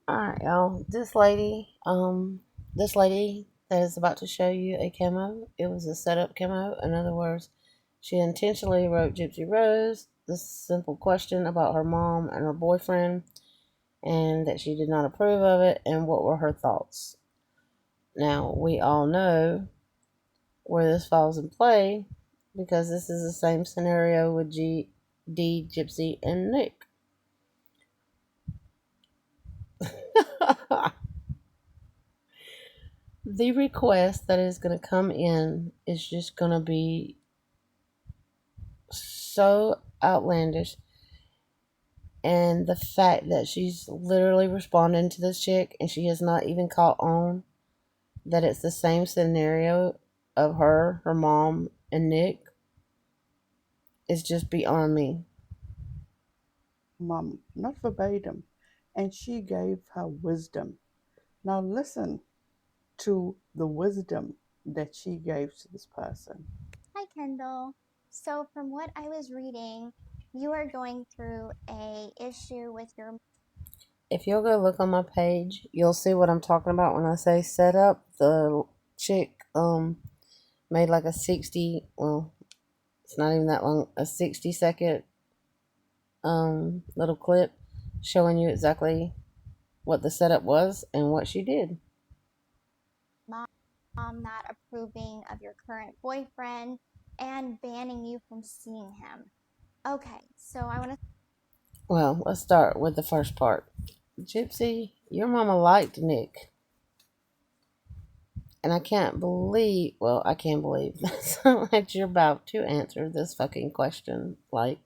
Alright, y'all. This lady that is about to show you a camo, it was a setup camo. In other words, she intentionally wrote Gypsy Rose this simple question about her mom and her boyfriend, and that she did not approve of it, and what were her thoughts. Now, we all know where this falls in play because this is the same scenario with D, Gypsy, and Nick. The request that is going to come in is just going to be so outlandish. And the fact that she's literally responding to this chick and she has not even caught on that it's the same scenario of her mom, and Nick is just beyond me. Mom, not verbatim, and she gave her wisdom. Now listen to the wisdom that she gave to this person. Hi, Kendall. So, from what I was reading, you are going through a issue with your. If you'll go look on my page, you'll see what I'm talking about when I say set up. The chick made like a 60, well, it's not even that long, a 60-second little clip showing you exactly what the setup was and what she did. Mom not approving of your current boyfriend and banning you from seeing him. Okay, so I want to. Well, let's start with the first part. Gypsy, your mama liked Nick. And I can't believe, well, I can't believe that you're about to answer this fucking question. Like,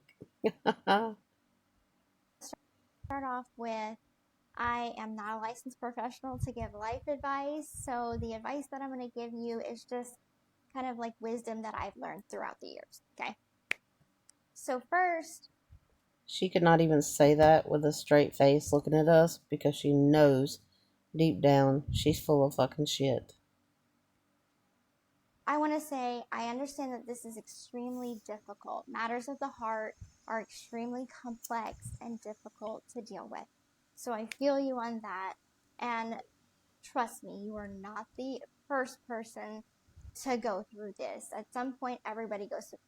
Start off with I am not a licensed professional to give life advice, so the advice that I'm going to give you is just kind of like wisdom that I've learned throughout the years. Okay, so first, she could not even say that with a straight face looking at us because she knows deep down she's full of fucking shit. I want to say I understand that this is extremely difficult. Matters of the heart are extremely complex and difficult to deal with. So I feel you on that. And trust me, you are not the first person to go through this. At some point, everybody goes through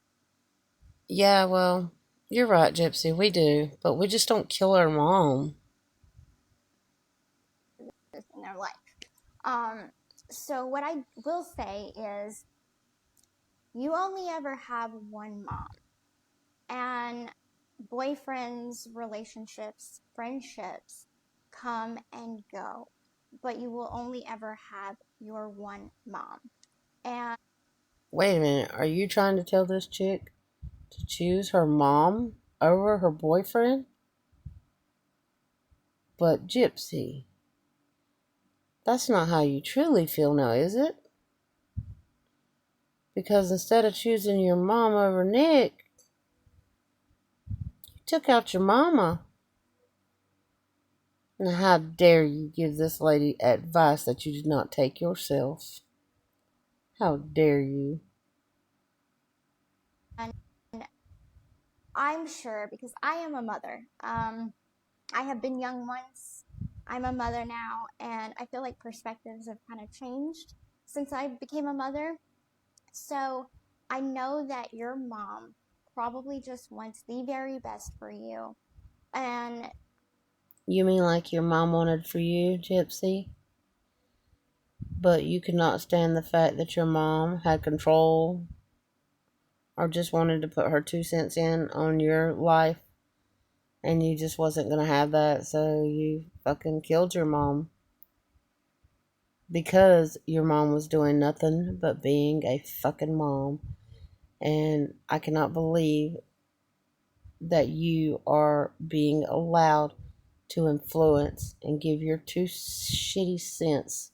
Yeah, well, you're right, Gypsy, we do. But we just don't kill our mom. this in their life. Um, so what I will say is you only ever have one mom. And boyfriends, relationships, friendships come and go, but you will only ever have your one mom. And Wait a minute, are you trying to tell this chick to choose her mom over her boyfriend? But, Gypsy, that's not how you truly feel now, is it? Because instead of choosing your mom over Nick, you took out your mama. Now, how dare you give this lady advice that you did not take yourself? How dare you? I'm sure because I am a mother. I have been young once. I'm a mother now, and I feel like perspectives have kind of changed since I became a mother. So I know that your mom probably just wants the very best for you. And You mean like your mom wanted for you, Gypsy? But you could not stand the fact that your mom had control or just wanted to put her 2 cents in on your life and you just wasn't going to have that, so you fucking killed your mom because your mom was doing nothing but being a fucking mom. And I cannot believe that you are being allowed to influence and give your 2 shitty cents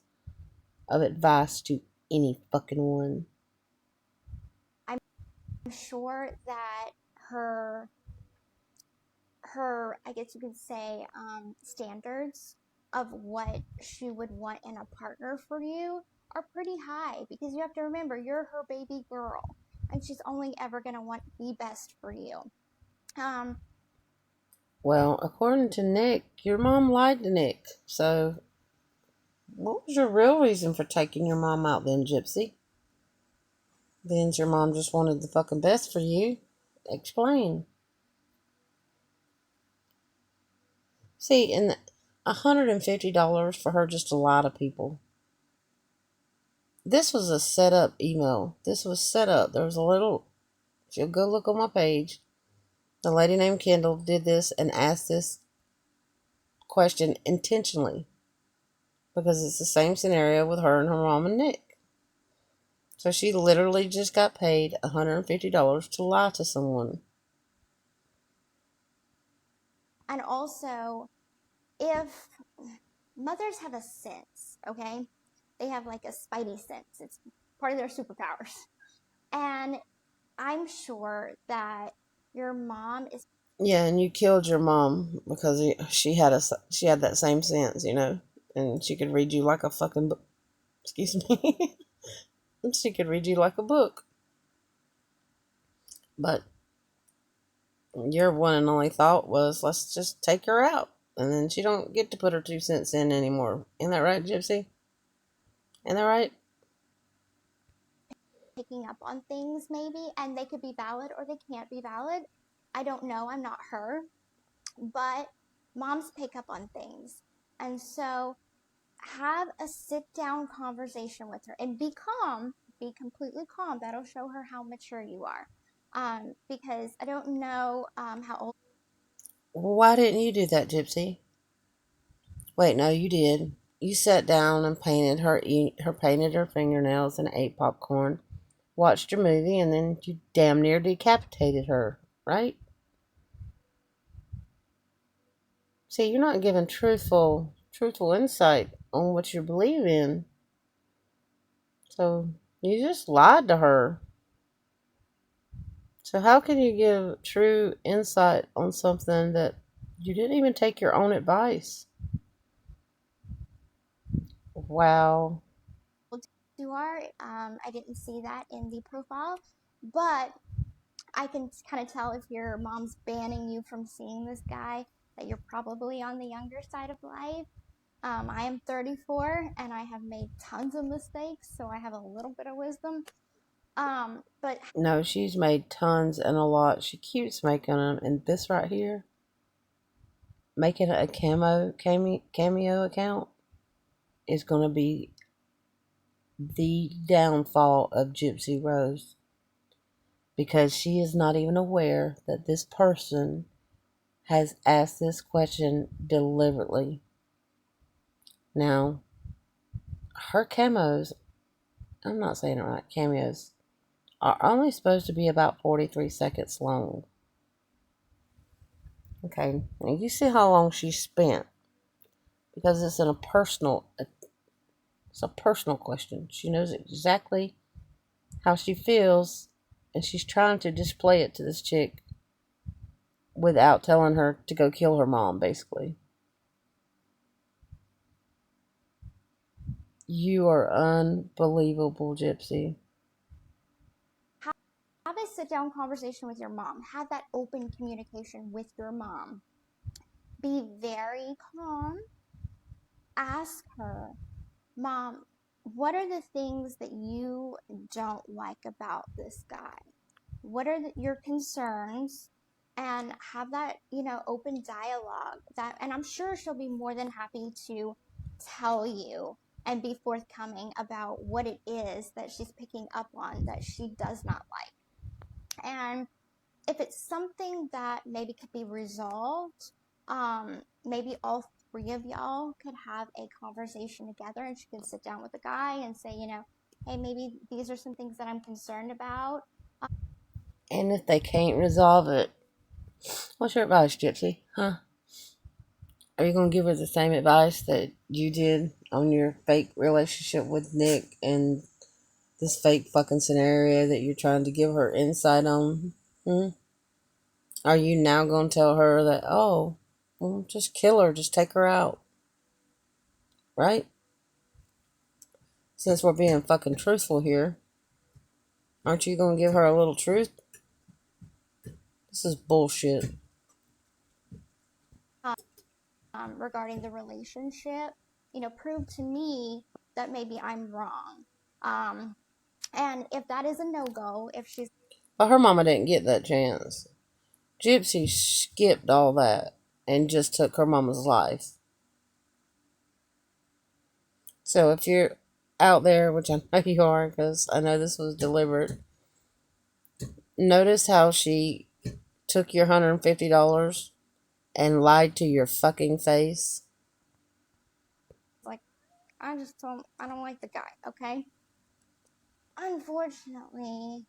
of advice to any fucking one. I'm sure that her her I guess you could say standards of what she would want in a partner for you are pretty high because you have to remember you're her baby girl and she's only ever going to want the best for you. Um, Well, according to Nick, your mom lied to Nick. So, what was your real reason for taking your mom out then, Gypsy? Then your mom just wanted the fucking best for you. Explain. See, and $150 for her just to lie to people. This was a set up email. This was set up. There was a little. If you'll go look on my page, a lady named Kendall did this and asked this question intentionally because it's the same scenario with her and her mom and Nick. So she literally just got paid $150 to lie to someone. And also, if mothers have a sense, okay? They have like a spidey sense. It's part of their superpowers. And I'm sure that your mom is Yeah, and you killed your mom because she had that same sense, and she could read you like a fucking book. Excuse me. She could read you like a book. But your one and only thought was, let's just take her out, and then she don't get to put her 2 cents in anymore. Isn't that right, Gypsy? Isn't that right? picking up on things maybe, and they could be valid or they can't be valid. I don't know. I'm not her. But moms pick up on things. And so have a sit down conversation with her and be calm, be completely calm. That'll show her how mature you are. Because I don't know how old. Why didn't you do that, Gypsy? Wait, no, you did. You sat down and painted her fingernails and ate popcorn, watched your movie, and then you damn near decapitated her, right? See, you're not giving truthful insight on what you believe in. So you just lied to her. So how can you give true insight on something that you didn't even take your own advice? Wow. You are. I didn't see that in the profile, but I can kind of tell if your mom's banning you from seeing this guy that you're probably on the younger side of life. I am 34 and I have made tons of mistakes, so I have a little bit of wisdom. But No, she's made tons and a lot. She keeps making them. And this right here, making a cameo account, is going to be the downfall of Gypsy Rose because she is not even aware that this person has asked this question deliberately. Now, her camos, I'm not saying it right, cameos, are only supposed to be about 43 seconds long. Okay, now you see how long she spent because it's a personal question. She knows exactly how she feels, and she's trying to display it to this chick without telling her to go kill her mom, basically. You are unbelievable, Gypsy. have a sit down conversation with your mom. Have that open communication with your mom. Be very calm. Ask her, Mom, what are the things that you don't like about this guy? What are your concerns? And have that, open dialogue. And I'm sure she'll be more than happy to tell you and be forthcoming about what it is that she's picking up on that she does not like. And if it's something that maybe could be resolved, maybe all three of y'all could have a conversation together and she can sit down with the guy and say, hey, maybe these are some things that I'm concerned about. And if they can't resolve it, what's your advice, Gypsy? Huh? Are you going to give her the same advice that you did on your fake relationship with Nick and this fake fucking scenario that you're trying to give her insight on? Hmm? Are you now going to tell her that, oh, well, just kill her, just take her out? Right? Since we're being fucking truthful here, aren't you going to give her a little truth? This is bullshit. regarding the relationship, prove to me that maybe I'm wrong. And if that is a no go, if she's But her mama didn't get that chance. Gypsy skipped all that and just took her mama's life. So if you're out there, which I know you are because I know this was deliberate, notice how she took your $150 and lied to your fucking face. like, I don't like the guy, okay? Unfortunately,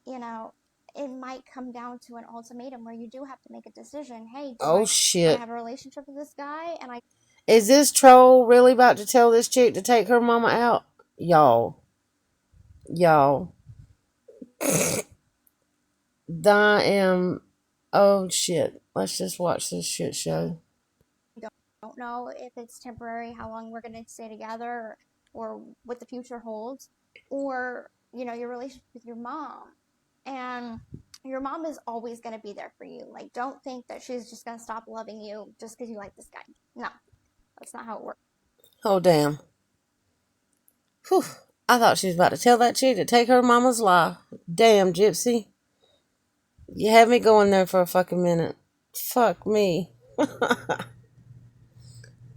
you know, it might come down to an ultimatum where you do have to make a decision. Hey, do Oh I want to shit. have a relationship with this guy? And I Is this troll really about to tell this chick to take her mama out? Y'all. Y'all. I am. Oh shit. Let's just watch this shit show. don't know if it's temporary, how long we're going to stay together, or what the future holds, or, your relationship with your mom. And your mom is always going to be there for you. Like, don't think that she's just going to stop loving you just because you like this guy. No, that's not how it works. Oh damn. Whew. I thought she was about to tell that chick to take her mama's life. Damn, Gypsy. You had me going there for a fucking minute. Fuck me.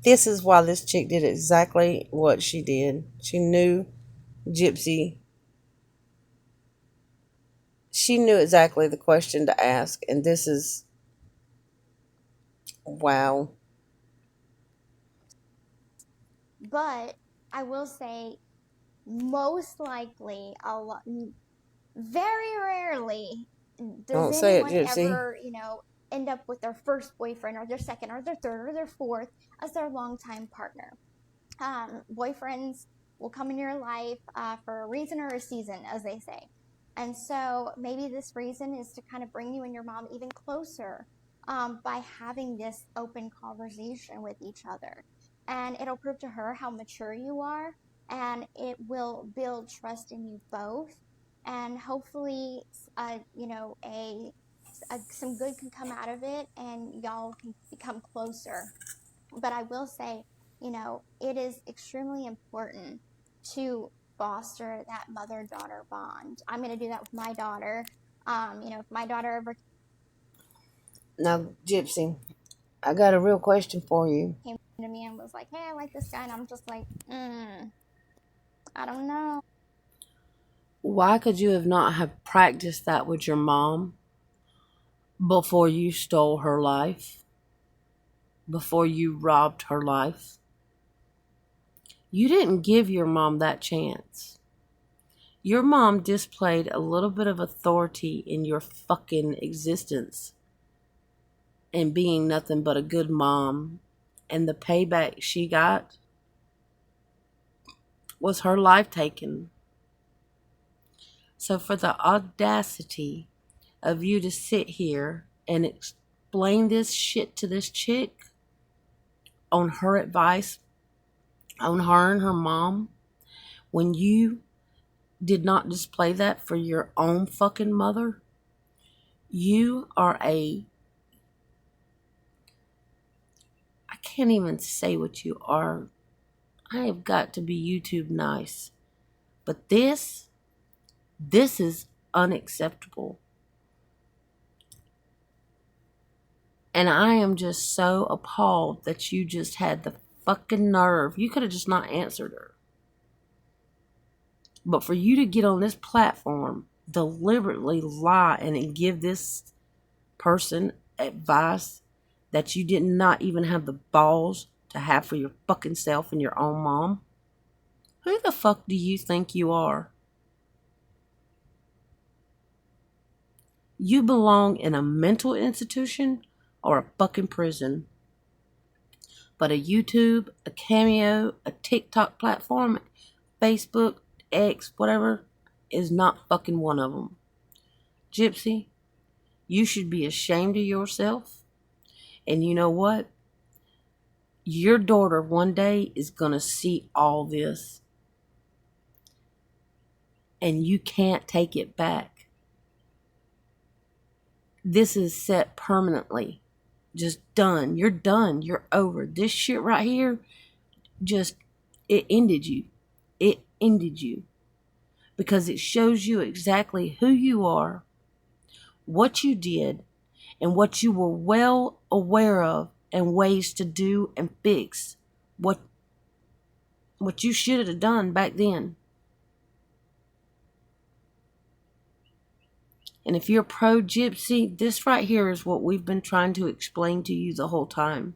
This is why this chick did exactly what she did. She knew Gypsy. She knew exactly the question to ask, and this is wow. But I will say, most likely, very rarely does Don't say it, anyone Gypsy. ever, end up with their first boyfriend or their second or their third or their fourth as their longtime partner. Boyfriends will come in your life for a reason or a season, as they say. And so maybe this reason is to kind of bring you and your mom even closer by having this open conversation with each other. And it'll prove to her how mature you are, and it will build trust in you both. And hopefully, some good can come out of it, and y'all can become closer. But I will say, it is extremely important to foster that mother daughter bond. I'm going to do that with my daughter. If my daughter ever Now, Gypsy, I got a real question for you. came to me and was like, hey, I like this guy, and I'm just like, I don't know. Why could you have not have practiced that with your mom before you stole her life? Before you robbed her life? You didn't give your mom that chance. Your mom displayed a little bit of authority in your fucking existence and being nothing but a good mom. And the payback she got was her life taken. So, for the audacity of you to sit here and explain this shit to this chick on her advice, on her and her mom, when you did not display that for your own fucking mother, you are a. I can't even say what you are. I have got to be YouTube nice. But this is unacceptable. And I am just so appalled that you just had the fucking nerve. You could have just not answered her. But for you to get on this platform, deliberately lie and give this person advice that you did not even have the balls to have for your fucking self and your own mom, who the fuck do you think you are? You belong in a mental institution or a fucking prison. But a YouTube, a Cameo, a TikTok platform, Facebook, X, whatever, is not fucking one of them. Gypsy, you should be ashamed of yourself. And you know what? Your daughter one day is going to see all this. And you can't take it back. This is set permanently, Just done. You're done. You're over. This shit right here, just, it ended you. It ended you. Because it shows you exactly who you are, what you did, and what you were well aware of, and ways to do and fix what you should have done back then. And if you're pro Gypsy, this right here is what we've been trying to explain to you the whole time.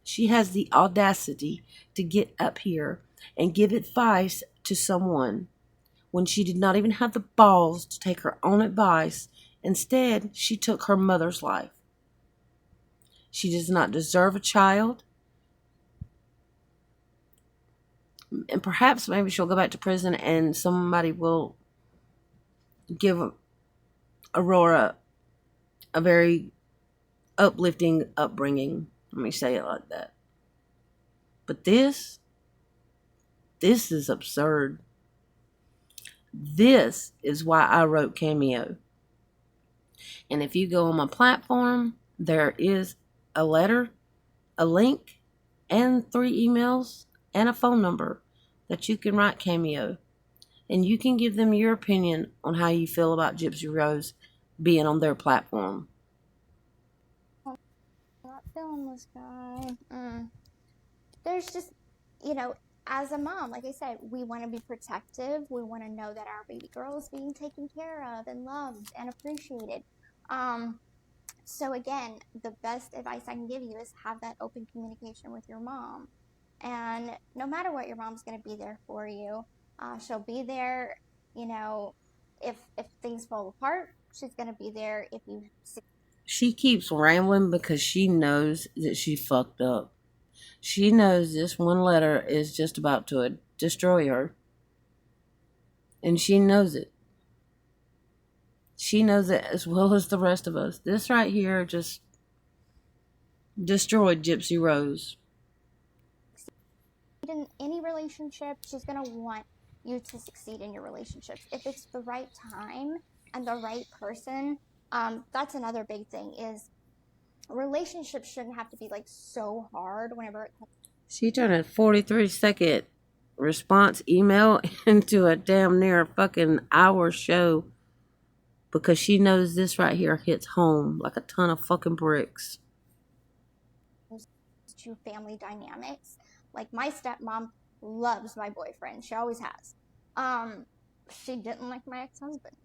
She has the audacity to get up here and give advice to someone when she did not even have the balls to take her own advice. Instead, she took her mother's life. She does not deserve a child. And perhaps maybe she'll go back to prison and somebody will give Aurora a very uplifting upbringing. Let me say it like that. But this is absurd. This is why I wrote Cameo. And if you go on my platform, there is a letter, a link, and 3 emails and a phone number that you can write Cameo. And you can give them your opinion on how you feel about Gypsy Rose being on their platform. I'm not feeling this guy. There's just, as a mom, like I said, we want to be protective. We want to know that our baby girl is being taken care of and loved and appreciated. So again, the best advice I can give you is have that open communication with your mom. And no matter what, your mom's going to be there for you. She'll be there, if things fall apart, she's going to be there if you. She keeps rambling because she knows that she fucked up. She knows this one letter is just about to destroy her. And she knows it. She knows it as well as the rest of us. This right here just destroyed Gypsy Rose. In any relationship, she's going to want you to succeed in your relationships. If it's the right time and the right person, that's another big thing is relationships shouldn't have to be like so hard whenever it comes. She turned a 43-second response email into a damn near fucking hour show because she knows this right here hits home like a ton of fucking bricks. To family dynamics, like my stepmom loves my boyfriend. She always has. She didn't like my ex-husband.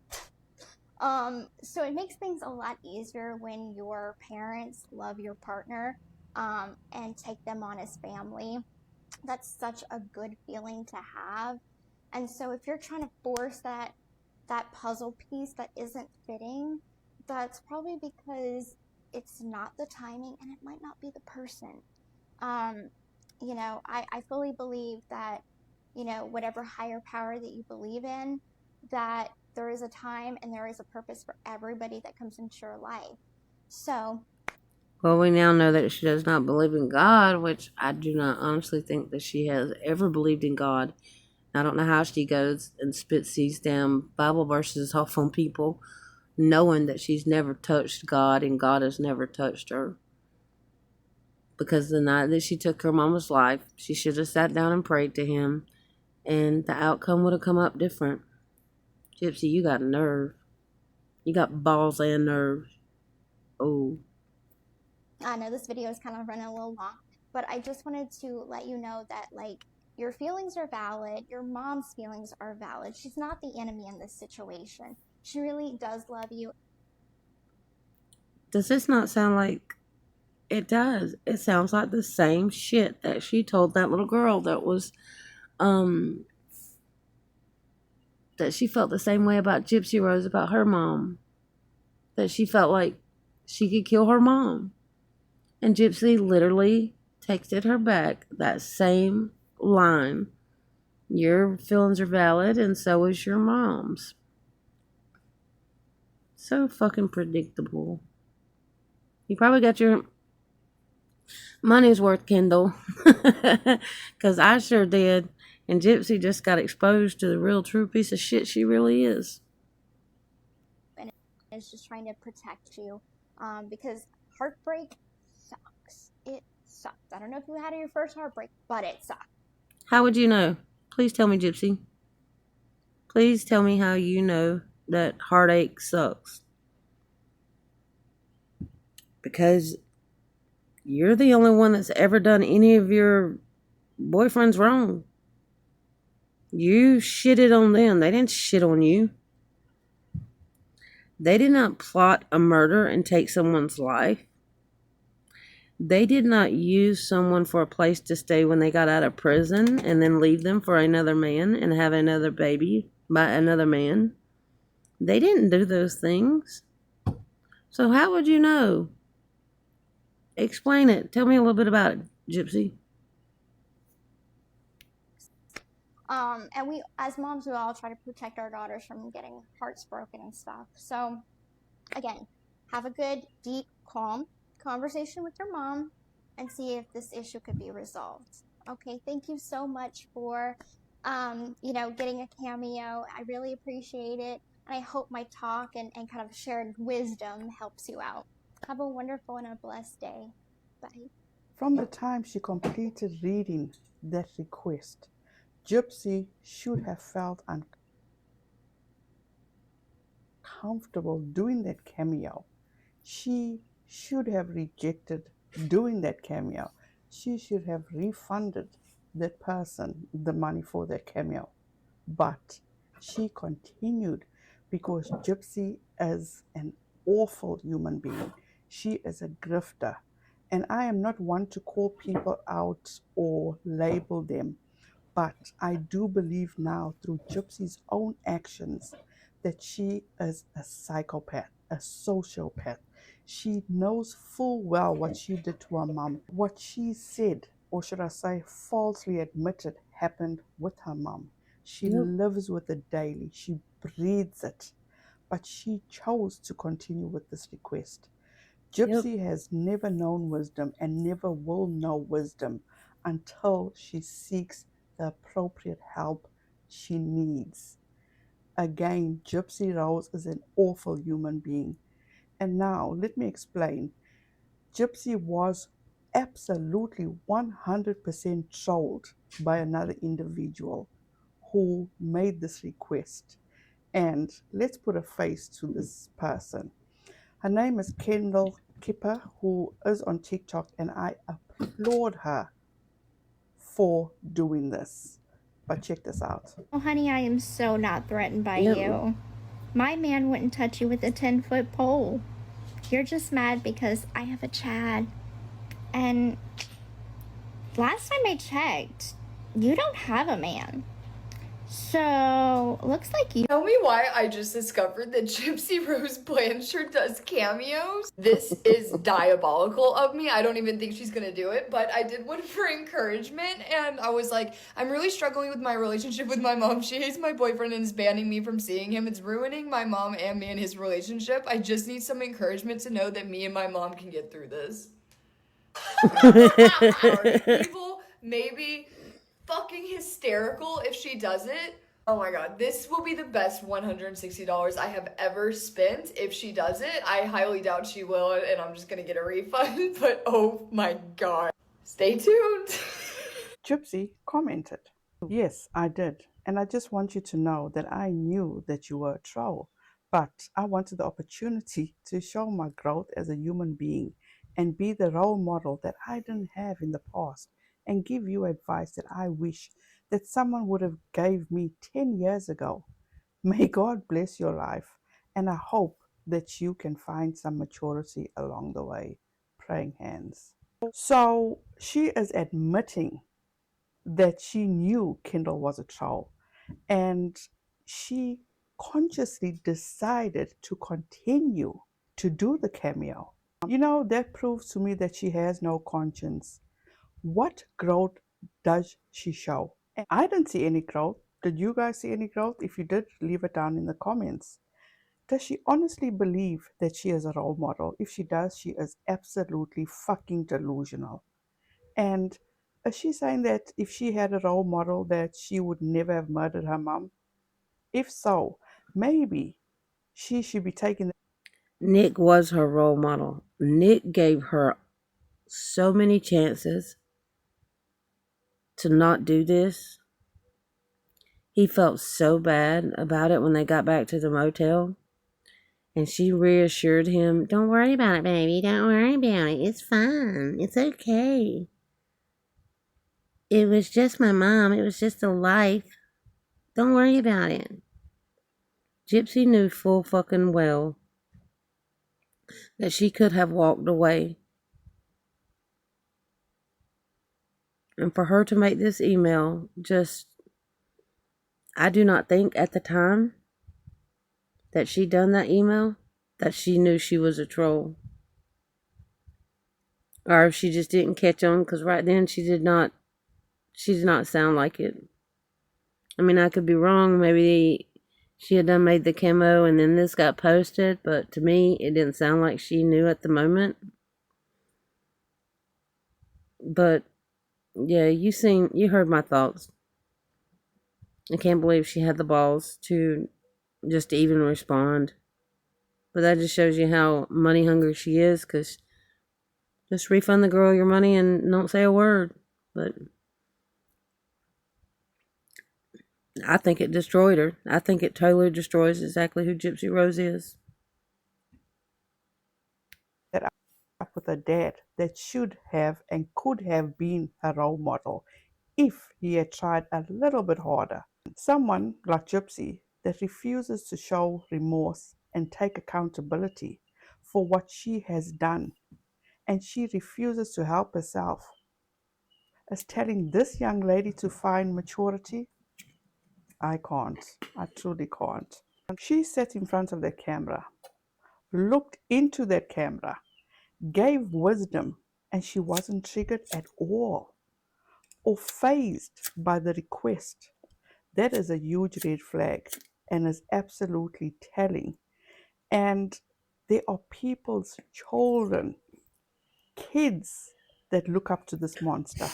So it makes things a lot easier when your parents love your partner and take them on as family. That's such a good feeling to have. And so if you're trying to force that puzzle piece that isn't fitting, that's probably because it's not the timing and it might not be the person. I fully believe that, whatever higher power that you believe in, that there is a time and there is a purpose for everybody that comes into your life. So. Well, we now know that she does not believe in God, which I do not honestly think that she has ever believed in God. I don't know how she goes and spits these damn Bible verses off on people, knowing that she's never touched God and God has never touched her. Because the night that she took her mama's life, she should have sat down and prayed to him, and the outcome would have come up different. Gypsy, you got nerve. You got balls and nerves. Oh. I know this video is kind of running a little long, but I just wanted to let you know that, like, your feelings are valid. Your mom's feelings are valid. She's not the enemy in this situation. She really does love you. Does this not sound like... It does. It sounds like the same shit that she told that little girl that was, that she felt the same way about Gypsy Rose, about her mom. That she felt like she could kill her mom. And Gypsy literally texted her back that same line. Your feelings are valid, and so is your mom's. So fucking predictable. You probably got your money's worth, Kendall. Because I sure did. And Gypsy just got exposed to the real true piece of shit she really is. And it's just trying to protect you. Because heartbreak sucks. It sucks. I don't know if you had your first heartbreak, but it sucks. How would you know? Please tell me, Gypsy. Please tell me how you know that heartache sucks. Because you're the only one that's ever done any of your boyfriends wrong. You shitted on them. They didn't shit on you. They did not plot a murder and take someone's life. They did not use someone for a place to stay when they got out of prison and then leave them for another man and have another baby by another man. They didn't do those things. So how would you know? Explain it. Tell me a little bit about it, Gypsy. And we, as moms, we all try to protect our daughters from getting hearts broken and stuff. So, again, have a good, deep, calm conversation with your mom and see if this issue could be resolved. Okay, thank you so much for, getting a cameo. I really appreciate it. And I hope my talk and kind of shared wisdom helps you out. Have a wonderful and a blessed day. Bye. From the time she completed reading that request, Gypsy should have felt uncomfortable doing that cameo. She should have rejected doing that cameo. She should have refunded that person the money for that cameo. But she continued because Gypsy is an awful human being. She is a grifter. And I am not one to call people out or label them, but I do believe now through Gypsy's own actions that she is a psychopath, a sociopath. She knows full well what she did to her mom. What she said, or should I say falsely admitted, happened with her mom. She Yep. lives with it daily. She breathes it. But she chose to continue with this request. Yep. Gypsy has never known wisdom and never will know wisdom until she seeks the appropriate help she needs. Again, Gypsy Rose is an awful human being. And now, let me explain. Gypsy was absolutely 100% trolled by another individual who made this request. And let's put a face to this person. Her name is Kendall Kipper, who is on TikTok, and I applaud her for doing this. But check this out. Oh, honey, I am so not threatened by Yep. you. My man wouldn't touch you with a 10-foot pole. You're just mad because I have a Chad. And last time I checked, you don't have a man. So, looks like you. Tell me why I just discovered that Gypsy Rose Blanchard does cameos. This is diabolical of me. I don't even think she's gonna do it, but I did one for encouragement, and I was like, I'm really struggling with my relationship with my mom. She hates my boyfriend and is banning me from seeing him. It's ruining my mom and me and his relationship. I just need some encouragement to know that me and my mom can get through this. Evil, maybe fucking hysterical if she does it. Oh my god, this will be the best $160 I have ever spent if she does it. I highly doubt she will, and I'm just gonna get a refund, but oh my god. Stay tuned. Gypsy commented, "Yes, I did. And I just want you to know that I knew that you were a troll, but I wanted the opportunity to show my growth as a human being and be the role model that I didn't have in the past and give you advice that I wish that someone would have gave me 10 years ago. May God bless your life, and I hope that you can find some maturity along the way. Praying hands." So she is admitting that she knew Kendall was a troll and she consciously decided to continue to do the cameo. That proves to me that she has no conscience. What growth does she show? I didn't see any growth. Did you guys see any growth? If you did, leave it down in the comments. Does she honestly believe that she is a role model? If she does, she is absolutely fucking delusional. And is she saying that if she had a role model that she would never have murdered her mom? If so, maybe she should be taking Nick was her role model. Nick gave her so many chances to not do this. He felt so bad about it when they got back to the motel. And she reassured him, "Don't worry about it, baby. Don't worry about it. It's fine. It's okay. It was just my mom. It was just a life. Don't worry about it." Gypsy knew full fucking well that she could have walked away. And for her to make this email, I do not think at the time that she done that email that she knew she was a troll. Or if she just didn't catch on, because right then she did not sound like it. I mean, I could be wrong. Maybe she had done made the camo and then this got posted, but to me, it didn't sound like she knew at the moment. But yeah, you heard my thoughts. I can't believe she had the balls to just even respond. But that just shows you how money hungry she is, because just refund the girl your money and don't say a word. But I think it destroyed her. I think it totally destroys exactly who Gypsy Rose is. That up with a dad that should have and could have been her role model if he had tried a little bit harder. Someone like Gypsy that refuses to show remorse and take accountability for what she has done, and she refuses to help herself, is telling this young lady to find maturity. I can't. I truly can't. She sat in front of the camera, looked into that camera, gave wisdom, and she wasn't triggered at all or fazed by the request. That is a huge red flag and is absolutely telling. And there are people's children, kids that look up to this monster.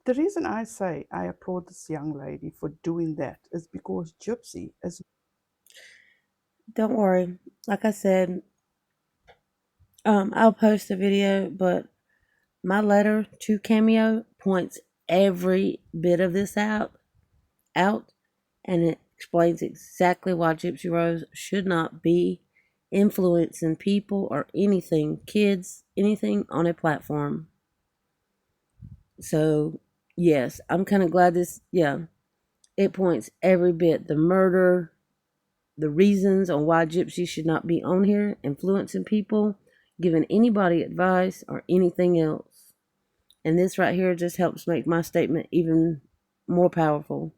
The reason I say I applaud this young lady for doing that is because Gypsy is. Don't worry. Like I said, I'll post the video, but my letter to Cameo points every bit of this out, and it explains exactly why Gypsy Rose should not be influencing people or anything, kids, anything on a platform. So, yes, I'm kind of glad it points every bit. The murder, the reasons on why Gypsy should not be on here influencing people, giving anybody advice, or anything else. And this right here just helps make my statement even more powerful.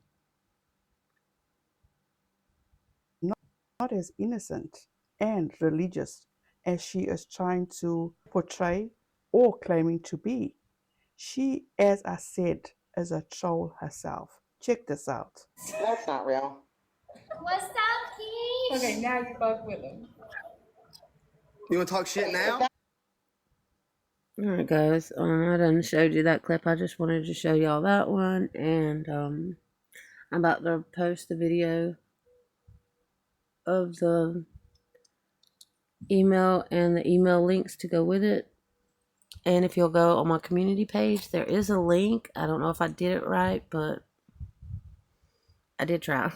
Not as innocent and religious as she is trying to portray or claiming to be. She, as I said, is a troll herself. Check this out. That's not real. What's up, Keith? Okay, now you fuck with him. You want to talk shit now? Alright, guys, I done showed you that clip. I just wanted to show y'all that one, and I'm about to post the video of the email and the email links to go with it. And if you'll go on my community page, there is a link. I don't know if I did it right, but I did try.